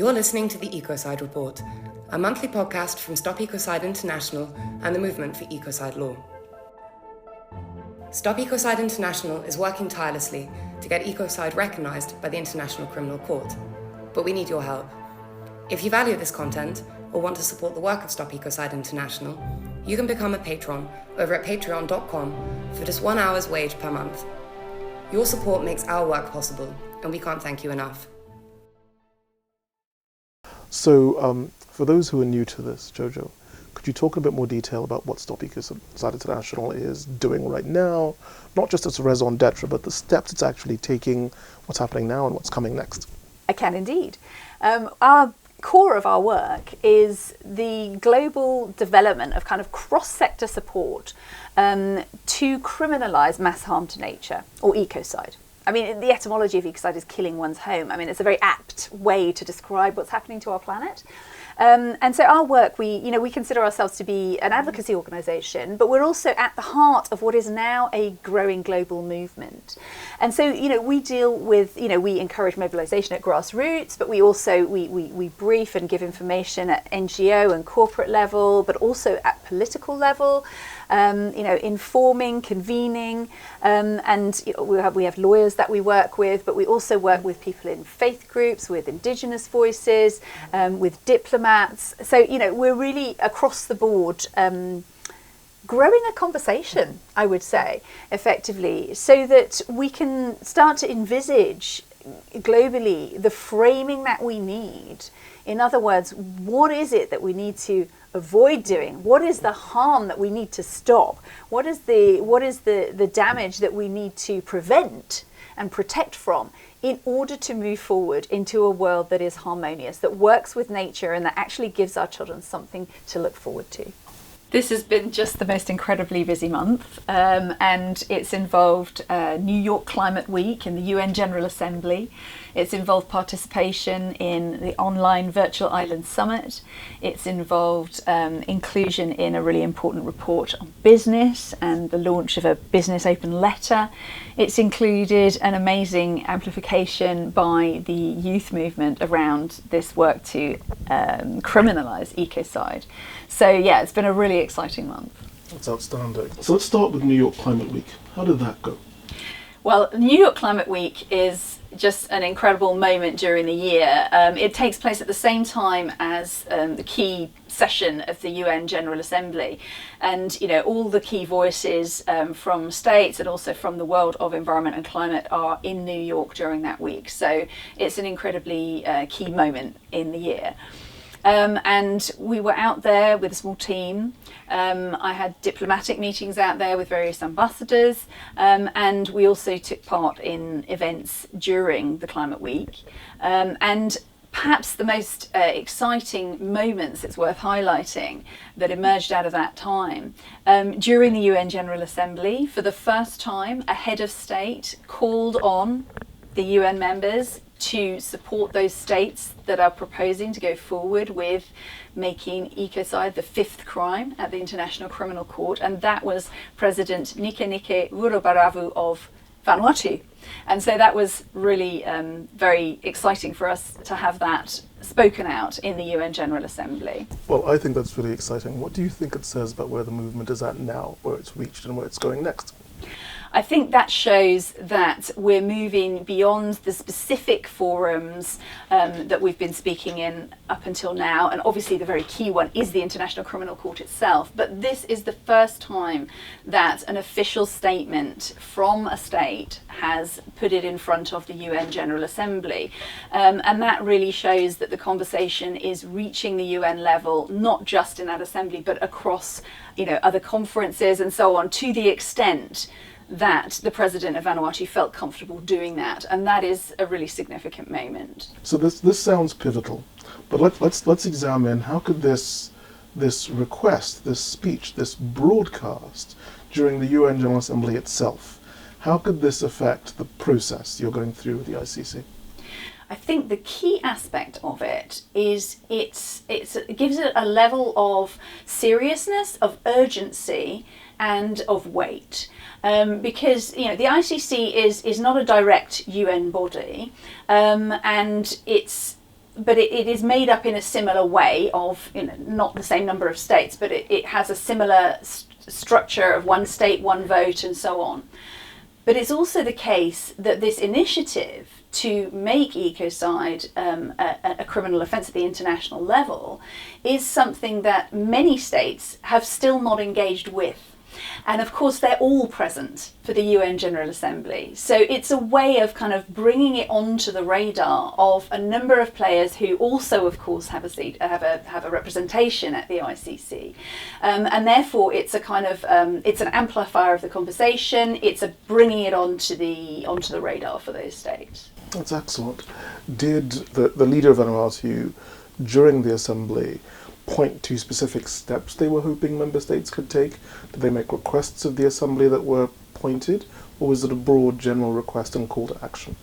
You're listening to the Ecocide Report, a monthly podcast from Stop Ecocide International and the Movement for Ecocide Law. Stop Ecocide International is working tirelessly to get ecocide recognised by the International Criminal Court, but we need your help. If you value this content or want to support the work of Stop Ecocide International, you can become a patron over at patreon.com for just 1 hour's wage per month. Your support makes our work possible, and we can't thank you enough. So, for those who are new to this, Jojo, could you talk in a bit more detail about what Stop Ecocide International is doing right now, not just as a raison d'etre, but the steps it's actually taking, what's happening now and what's coming next? I can indeed. Our core of our work is the global development of kind of cross-sector support to criminalise mass harm to nature, or ecocide. I mean, the etymology of ecocide is killing one's home. I mean, it's a very apt way to describe what's happening to our planet. And so our work, we consider ourselves to be an advocacy organisation, but we're also at the heart of what is now a growing global movement. And so, we deal with, we encourage mobilisation at grassroots, but we also, we brief and give information at NGO and corporate level, but also at political level, informing, convening, and we have lawyers that we work with, but we also work with people in faith groups, with Indigenous voices, with diplomats. So, we're really across the board growing a conversation, I would say, effectively, so that we can start to envisage globally the framing that we need. In other words, what is it that we need to avoid doing? What is the harm that we need to stop? What is the damage that we need to prevent and protect from in order to move forward into a world that is harmonious, that works with nature, and that actually gives our children something to look forward to? This has been just the most incredibly busy month, and it's involved New York Climate Week and the UN General Assembly. It's involved participation in the online Virtual Island Summit. It's involved inclusion in a really important report on business and the launch of a business open letter. It's included an amazing amplification by the youth movement around this work to criminalise ecocide. So yeah, it's been a really exciting month. That's outstanding. So let's start with New York Climate Week. How did that go? Well, New York Climate Week is just an incredible moment during the year. It takes place at the same time as the key session of the UN General Assembly, and all the key voices from states and also from the world of environment and climate are in New York during that week. So it's an incredibly key moment in the year. And we were out there with a small team. I had diplomatic meetings out there with various ambassadors, and we also took part in events during the Climate Week. And perhaps the most exciting moments it's worth highlighting that emerged out of that time, during the UN General Assembly, for the first time, a head of state called on the UN members to support those states that are proposing to go forward with making ecocide the fifth crime at the International Criminal Court, and that was President Nike Vurobaravu of Vanuatu. And so that was really very exciting for us to have that spoken out in the UN General Assembly. Well, I think that's really exciting. What do you think it says about where the movement is at now, where it's reached and where it's going next? I think that shows that we're moving beyond the specific forums that we've been speaking in up until now, and obviously the very key one is the International Criminal Court itself, but this is the first time that an official statement from a state has put it in front of the UN General Assembly, and that really shows that the conversation is reaching the UN level, not just in that assembly but across other conferences and so on, to the extent that the president of Vanuatu felt comfortable doing that, and that is a really significant moment. So this sounds pivotal, but let's examine how could this request, this speech, this broadcast during the UN General Assembly itself, how could this affect the process you're going through with the ICC? I think the key aspect of it is it gives it a level of seriousness, of urgency, and of weight. Because the ICC is not a direct UN body, and it's it is made up in a similar way of, not the same number of states, but it has a similar structure of one state, one vote, and so on. But it's also the case that this initiative to make ecocide a criminal offence at the international level is something that many states have still not engaged with. And of course, they're all present for the UN General Assembly. So it's a way of kind of bringing it onto the radar of a number of players who also, of course, have a seat, have a representation at the ICC. And therefore, it's a kind of it's an amplifier of the conversation. It's a bringing it onto the radar for those states. That's excellent. Did the leader of Vanuatu during the assembly point to specific steps they were hoping member states could take? Did they make requests of the assembly that were pointed, or was it a broad general request and call to action?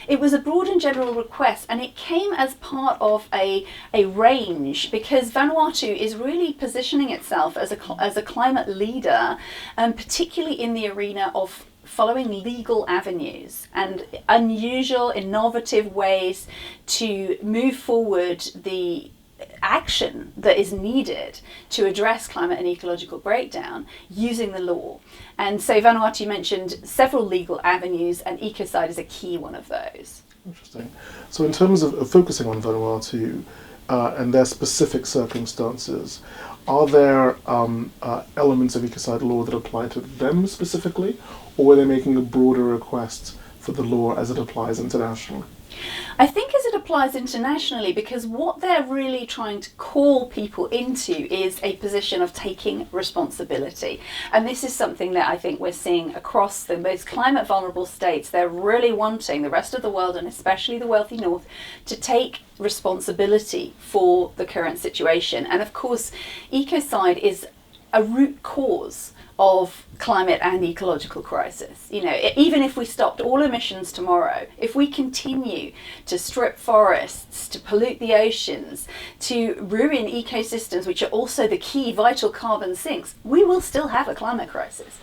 It was a broad and general request, and it came as part of a range, because Vanuatu is really positioning itself as a climate leader, particularly in the arena of following legal avenues and unusual, innovative ways to move forward the action that is needed to address climate and ecological breakdown using the law. And so Vanuatu mentioned several legal avenues, and ecocide is a key one of those. Interesting. So in terms of focusing on Vanuatu and their specific circumstances, are there elements of ecocide law that apply to them specifically, or were they making a broader request for the law as it applies internationally? I think as it applies internationally, because what they're really trying to call people into is a position of taking responsibility. And this is something that I think we're seeing across the most climate vulnerable states. They're really wanting the rest of the world, and especially the wealthy North, to take responsibility for the current situation. And of course, ecocide is a root cause of climate and ecological crisis. Even if we stopped all emissions tomorrow, if we continue to strip forests, to pollute the oceans, to ruin ecosystems, which are also the key vital carbon sinks, we will still have a climate crisis.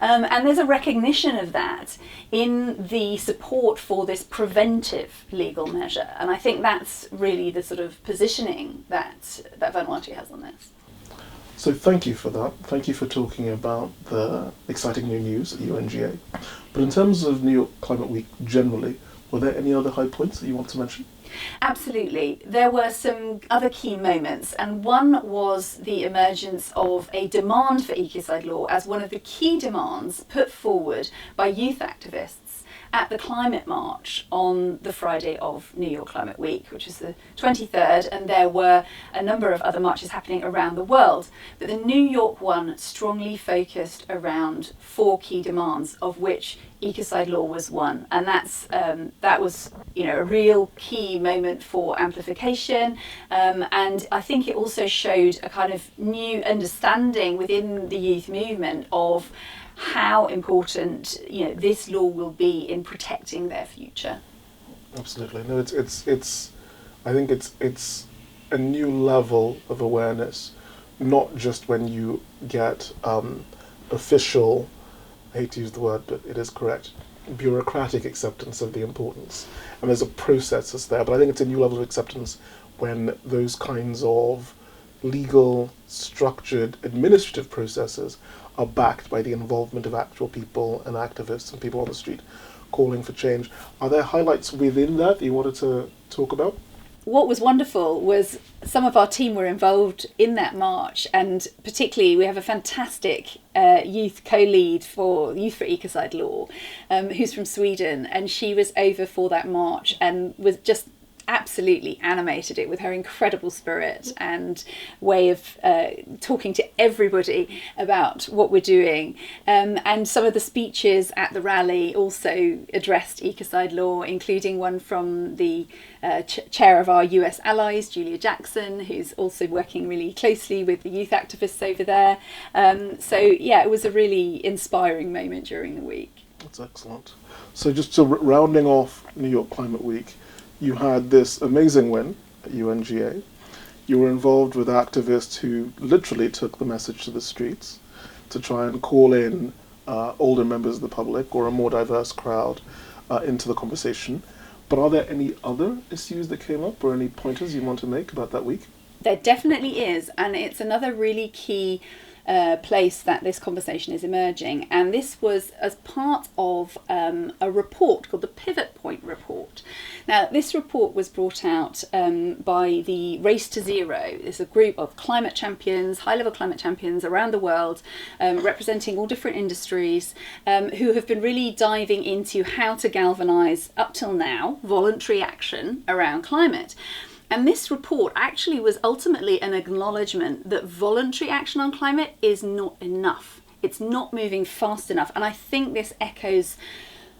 And there's a recognition of that in the support for this preventive legal measure. And I think that's really the sort of positioning that Vanuatu has on this. So thank you for that. Thank you for talking about the exciting new news at UNGA. But in terms of New York Climate Week generally, were there any other high points that you want to mention? Absolutely. There were some other key moments, and one was the emergence of a demand for ecocide law as one of the key demands put forward by youth activists at the climate march on the Friday of New York Climate Week, which is the 23rd, and there were a number of other marches happening around the world. But the New York one strongly focused around 4 key demands, of which ecocide law was one, and that was a real key moment for amplification, and I think it also showed a kind of new understanding within the youth movement of how important this law will be in protecting their future. Absolutely. No, it's I think it's a new level of awareness, not just when you get official, I hate to use the word, but it is correct, bureaucratic acceptance of the importance. And there's a process that's there, but I think it's a new level of acceptance when those kinds of legal, structured, administrative processes are backed by the involvement of actual people and activists and people on the street calling for change. Are there highlights within that you wanted to talk about? What was wonderful was some of our team were involved in that march, and particularly we have a fantastic youth co-lead for Youth for Ecocide Law, who's from Sweden, and she was over for that march and was just absolutely animated it with her incredible spirit and way of talking to everybody about what we're doing. And some of the speeches at the rally also addressed ecocide law, including one from the chair of our US allies, Julia Jackson, who's also working really closely with the youth activists over there. So yeah, it was a really inspiring moment during the week. That's excellent. So just rounding off New York Climate Week, you had this amazing win at UNGA. You were involved with activists who literally took the message to the streets to try and call in older members of the public or a more diverse crowd into the conversation. But are there any other issues that came up or any pointers you want to make about that week? There definitely is, and it's another really key place that this conversation is emerging. And this was as part of a report called the Pivot Point Report. Now, this report was brought out by the Race to Zero. It's a group of climate champions, high-level climate champions around the world, representing all different industries, who have been really diving into how to galvanise, up till now, voluntary action around climate. And this report actually was ultimately an acknowledgement that voluntary action on climate is not enough. It's not moving fast enough. And I think this echoes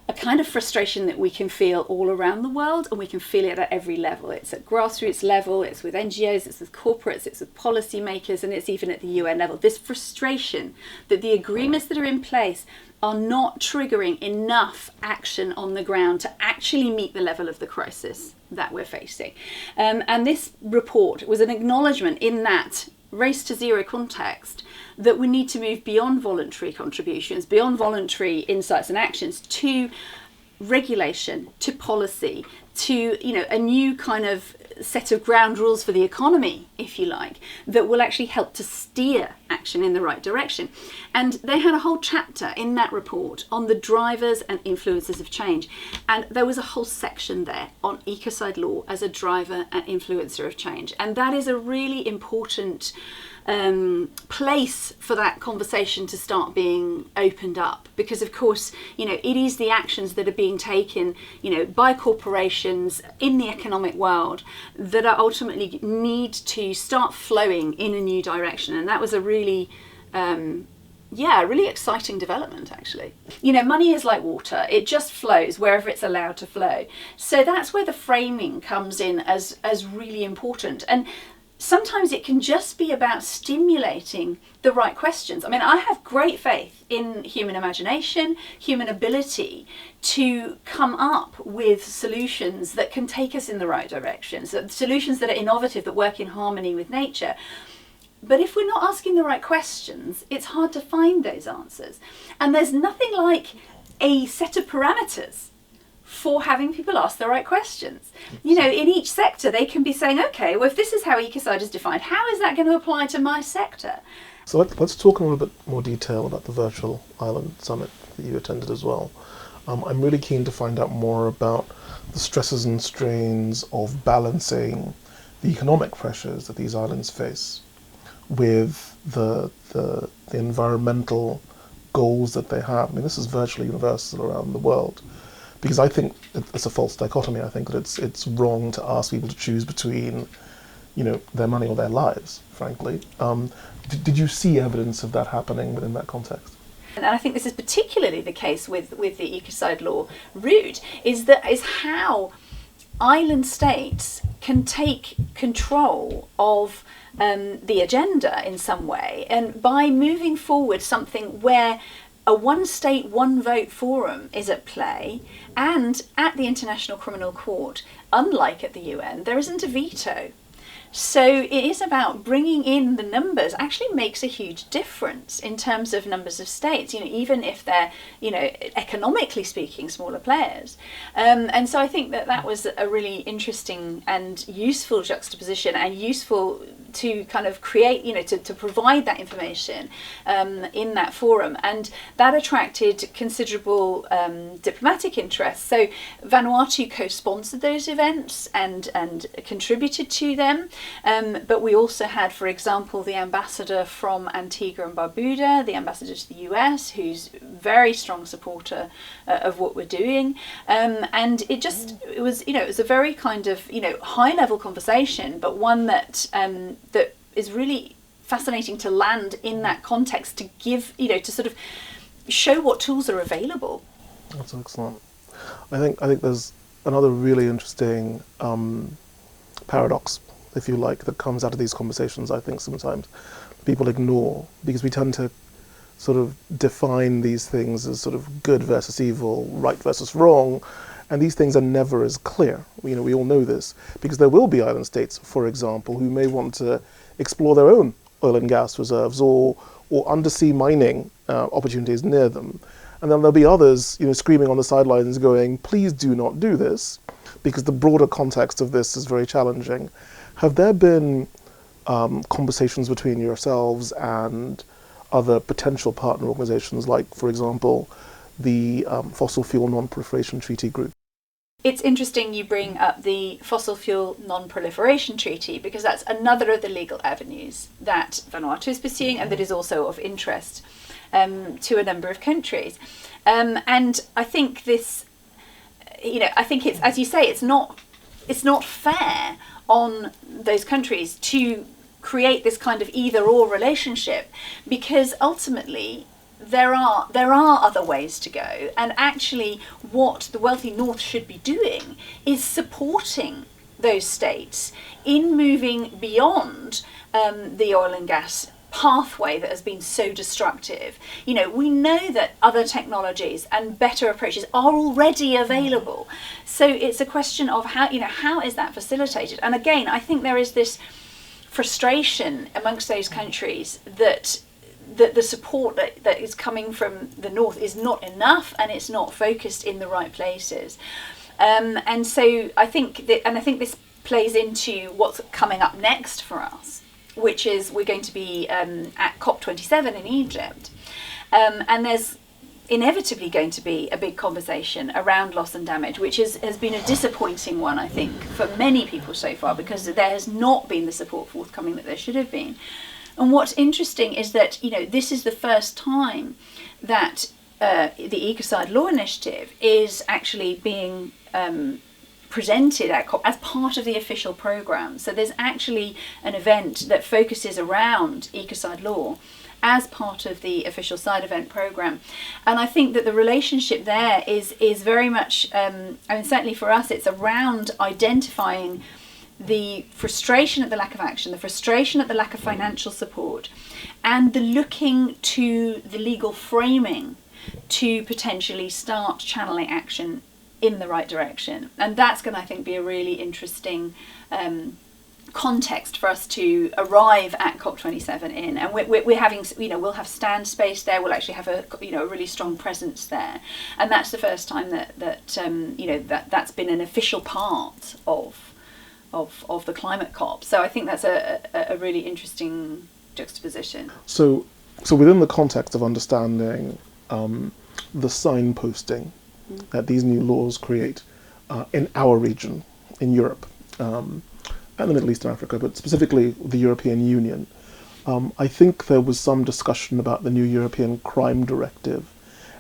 a kind of frustration that we can feel all around the world, and we can feel it at every level. It's at grassroots level, it's with NGOs, it's with corporates, it's with policymakers, and it's even at the UN level. This frustration that the agreements that are in place are not triggering enough action on the ground to actually meet the level of the crisis that we're facing. And this report was an acknowledgement in that Race to Zero context that we need to move beyond voluntary contributions, beyond voluntary insights and actions, to regulation, to policy, to a new kind of set of ground rules for the economy, if you like, that will actually help to steer action in the right direction. And they had a whole chapter in that report on the drivers and influencers of change. And there was a whole section there on ecocide law as a driver and influencer of change. And that is a really important place for that conversation to start being opened up, because of course it is the actions that are being taken by corporations in the economic world that are ultimately need to start flowing in a new direction. And that was a really really exciting development, actually. Money is like water. It just flows wherever it's allowed to flow. So that's where the framing comes in as really important. And sometimes it can just be about stimulating the right questions. I mean, I have great faith in human imagination, human ability to come up with solutions that can take us in the right direction, so solutions that are innovative, that work in harmony with nature. But if we're not asking the right questions, it's hard to find those answers. And there's nothing like a set of parameters for having people ask the right questions. In each sector, they can be saying, okay, well, if this is how ecocide is defined, how is that going to apply to my sector? So let's talk in a little bit more detail about the virtual island summit that you attended as well. I'm really keen to find out more about the stresses and strains of balancing the economic pressures that these islands face with the environmental goals that they have. I mean, this is virtually universal around the world. Because I think it's a false dichotomy. I think that it's wrong to ask people to choose between, their money or their lives, frankly. Did you see evidence of that happening within that context? And I think this is particularly the case with the ecocide law route, is how island states can take control of the agenda in some way, and by moving forward something where a one state, one vote forum is at play, and at the International Criminal Court, unlike at the UN, there isn't a veto. So it is about bringing in the numbers. Actually makes a huge difference in terms of numbers of states, even if they're, economically speaking, smaller players. And so I think that was a really interesting and useful juxtaposition, and useful to kind of create, to provide that information in that forum. And that attracted considerable diplomatic interest. So Vanuatu co-sponsored those events and contributed to them. But we also had, for example, the ambassador from Antigua and Barbuda, the ambassador to the US, who's a very strong supporter of what we're doing. And it was a very kind of, high-level conversation, but one that is really fascinating to land in that context, to give, to sort of show what tools are available. That's excellent. I think there's another really interesting paradox, if you like, that comes out of these conversations. I think sometimes people ignore, because we tend to sort of define these things as sort of good versus evil, right versus wrong, and these things are never as clear. We all know this, because there will be island states, for example, who may want to explore their own oil and gas reserves or undersea mining opportunities near them. And then there'll be others, screaming on the sidelines going, please do not do this. because the broader context of this is very challenging. Have there been conversations between yourselves and other potential partner organizations, like, for example, the Fossil Fuel Non-Proliferation Treaty Group? It's interesting you bring up the Fossil Fuel Non-Proliferation Treaty, because that's another of the legal avenues that Vanuatu is pursuing and that is also of interest to a number of countries. And I think this, I think it's, as you say, it's not fair on those countries to create this kind of either or relationship, because ultimately there are other ways to go, and actually what the wealthy North should be doing is supporting those states in moving beyond the oil and gas pathway that has been so destructive. We know that other technologies and better approaches are already available, so it's a question of how is that facilitated. And again, I think there is this frustration amongst those countries that the support that is coming from the North is not enough, and it's not focused in the right places. And so I think this plays into what's coming up next for us, which is we're going to be at COP27 in Egypt, and there's inevitably going to be a big conversation around loss and damage, which has been a disappointing one, I think, for many people so far, because there has not been the support forthcoming that there should have been. And what's interesting is that this is the first time that the Ecocide Law Initiative is actually being presented at COP as part of the official programme. So there's actually an event that focuses around Ecocide law as part of the official side event programme. And I think that the relationship there is very much, certainly for us, it's around identifying the frustration at the lack of action, the frustration at the lack of financial support, and the looking to the legal framing to potentially start channeling action in the right direction. And that's going to, I think, be a really interesting context for us to arrive at COP27 in. And we're having, we'll have stand space there. We'll actually have a really strong presence there. And that's the first time that's been an official part of the climate COP. So I think that's a really interesting juxtaposition. So within the context of understanding the signposting that these new laws create in our region, in Europe, and the Middle East and Africa, but specifically the European Union, I think there was some discussion about the new European Crime Directive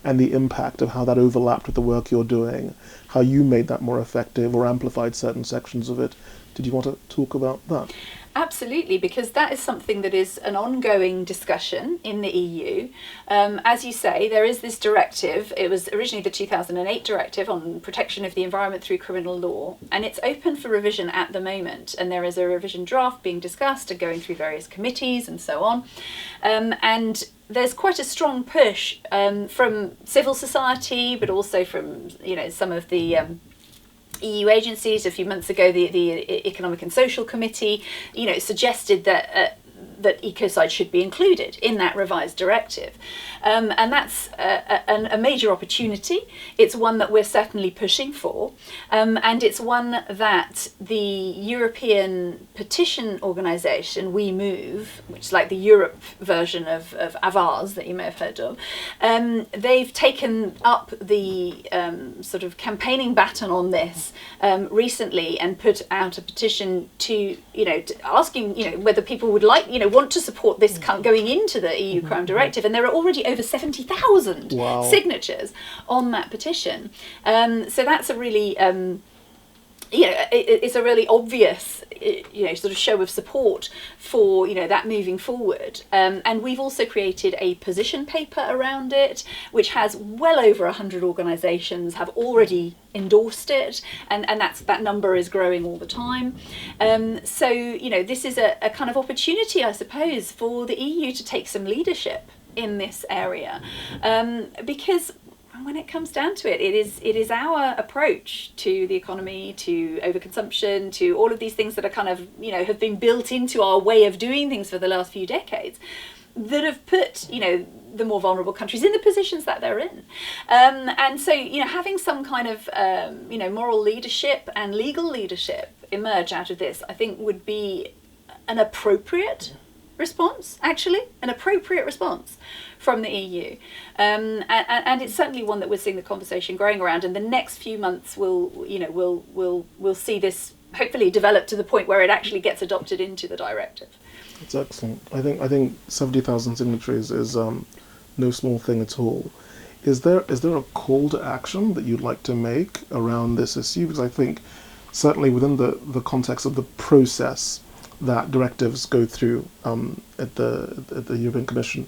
and the impact of how that overlapped with the work you're doing, how you made that more effective or amplified certain sections of it. Did you want to talk about that? Absolutely, because that is something that is an ongoing discussion in the EU. As you say, there is this directive. It was originally the 2008 directive on protection of the environment through criminal law, and it's open for revision at the moment. And there is a revision draft being discussed and going through various committees and so on. And there's quite a strong push from civil society, but also from some of the EU agencies. A few months ago, the Economic and Social Committee, suggested that ecocide should be included in that revised directive, and that's a major opportunity. It's one that we're certainly pushing for, and it's one that the European petition organisation We Move, which is like the Europe version of Avaz that you may have heard of, they've taken up the sort of campaigning baton on this recently and put out a petition to asking whether people would want to support this going into the EU Crime Directive, and there are already over 70,000 signatures on that petition. So that's a really it's a really obvious sort of show of support for that moving forward, and we've also created a position paper around it, which has well over 100 organisations have already endorsed it, and that number is growing all the time. So this is a kind of opportunity, I suppose, for the EU to take some leadership in this area, because when it comes down to it, it is our approach to the economy, to overconsumption, to all of these things that are kind of have been built into our way of doing things for the last few decades, that have put the more vulnerable countries in the positions that they're in. And so, having some kind of, moral leadership and legal leadership emerge out of this, I think would be an appropriate response from the EU. And it's certainly one that we're seeing the conversation growing around, and the next few months we'll see this hopefully develop to the point where it actually gets adopted into the directive. That's excellent. I think 70,000 signatories is no small thing at all. Is there a call to action that you'd like to make around this issue? Because I think certainly within the context of the process that directives go through at the European Commission,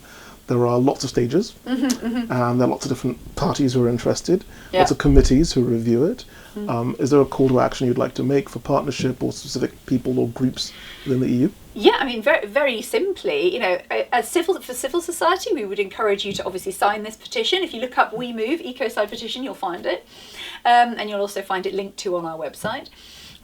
there are lots of stages, and there are lots of different parties who are interested, lots of committees who review it. Is there a call to action you'd like to make for partnership or specific people or groups within the EU? Yeah, I mean, very, very simply, for civil society, we would encourage you to obviously sign this petition. If you look up We Move Ecocide petition, you'll find it, and you'll also find it linked to on our website.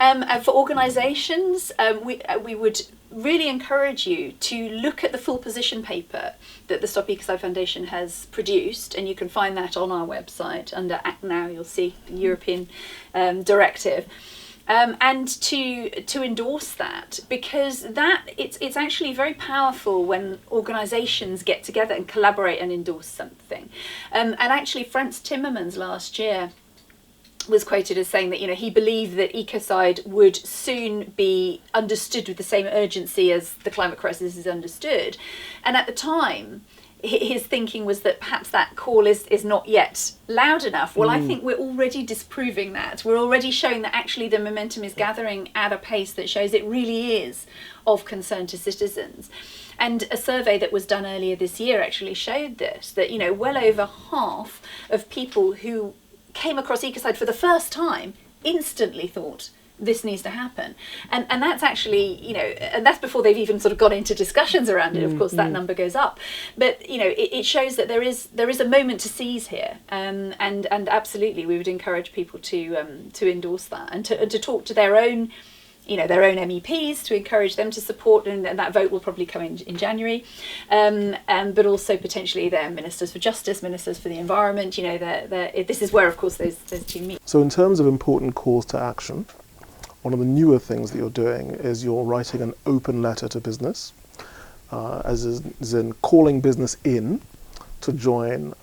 And for organisations, we would really encourage you to look at the full position paper that the Stop Ecocide Foundation has produced, and you can find that on our website under Act Now. You'll see the European directive, and to endorse that, because it's actually very powerful when organisations get together and collaborate and endorse something. And actually, Frans Timmermans last year was quoted as saying that he believed that ecocide would soon be understood with the same urgency as the climate crisis is understood, and at the time his thinking was that perhaps that call is not yet loud enough. Well, I think we're already disproving that. We're already showing that actually the momentum is gathering at a pace that shows it really is of concern to citizens. And a survey that was done earlier this year actually showed this, that well over half of people who came across ecocide for the first time instantly thought this needs to happen, and that's actually and that's before they've even sort of got into discussions around it. Of course, that number goes up, but it shows that there is a moment to seize here, and absolutely we would encourage people to endorse that and to talk to their own MEPs, to encourage them to support, and that vote will probably come in January, but also potentially their ministers for justice, ministers for the environment. This is where, of course, those two meet. So in terms of important calls to action, one of the newer things that you're doing is you're writing an open letter to business, as in calling business in to join,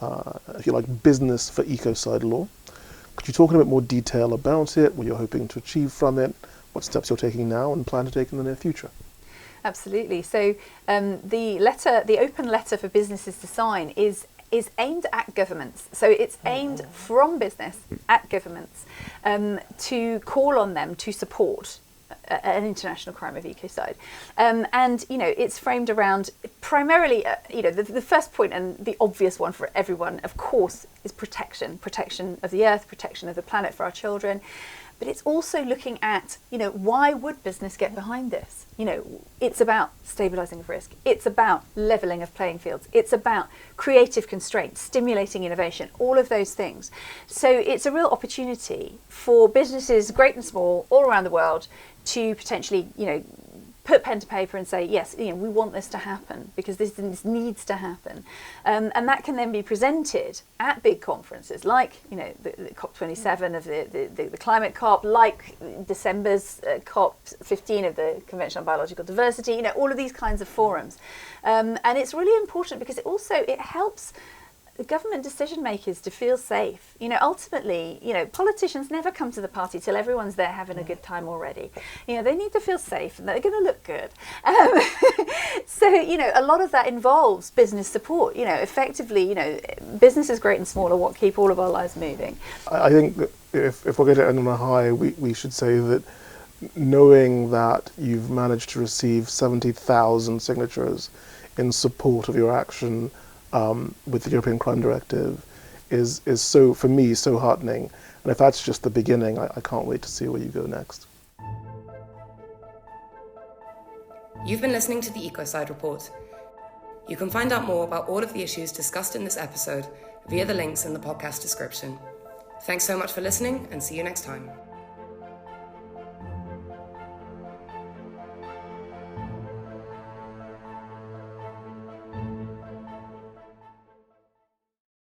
if you like, Business for Ecocide Law. Could you talk in a bit more detail about it, what you're hoping to achieve from it, what steps you're taking now and plan to take in the near future? Absolutely. So the open letter for businesses to sign is aimed at governments. So it's aimed from business at governments to call on them to support an international crime of ecocide. And it's framed around primarily, the first point and the obvious one for everyone, of course, is protection of the earth, protection of the planet for our children. But it's also looking at, why would business get behind this? It's about stabilising of risk. It's about levelling of playing fields. It's about creative constraints, stimulating innovation, all of those things. So it's a real opportunity for businesses, great and small, all around the world, to potentially, put pen to paper and say, yes, we want this to happen because this needs to happen. And that can then be presented at big conferences like, the COP27 of the climate COP, like December's COP15 of the Convention on Biological Diversity, all of these kinds of forums. And it's really important because it helps the government decision makers to feel safe. Ultimately, politicians never come to the party till everyone's there having a good time already. They need to feel safe and they're going to look good. So, a lot of that involves business support. Effectively, businesses great and small are what keep all of our lives moving. I think that if we're going to end on a high, we should say that knowing that you've managed to receive 70,000 signatures in support of your action with the European Crime Directive is so, for me, so heartening. And if that's just the beginning, I can't wait to see where you go next. You've been listening to the Ecoside Report. You can find out more about all of the issues discussed in this episode via the links in the podcast description. Thanks so much for listening, and see you next time.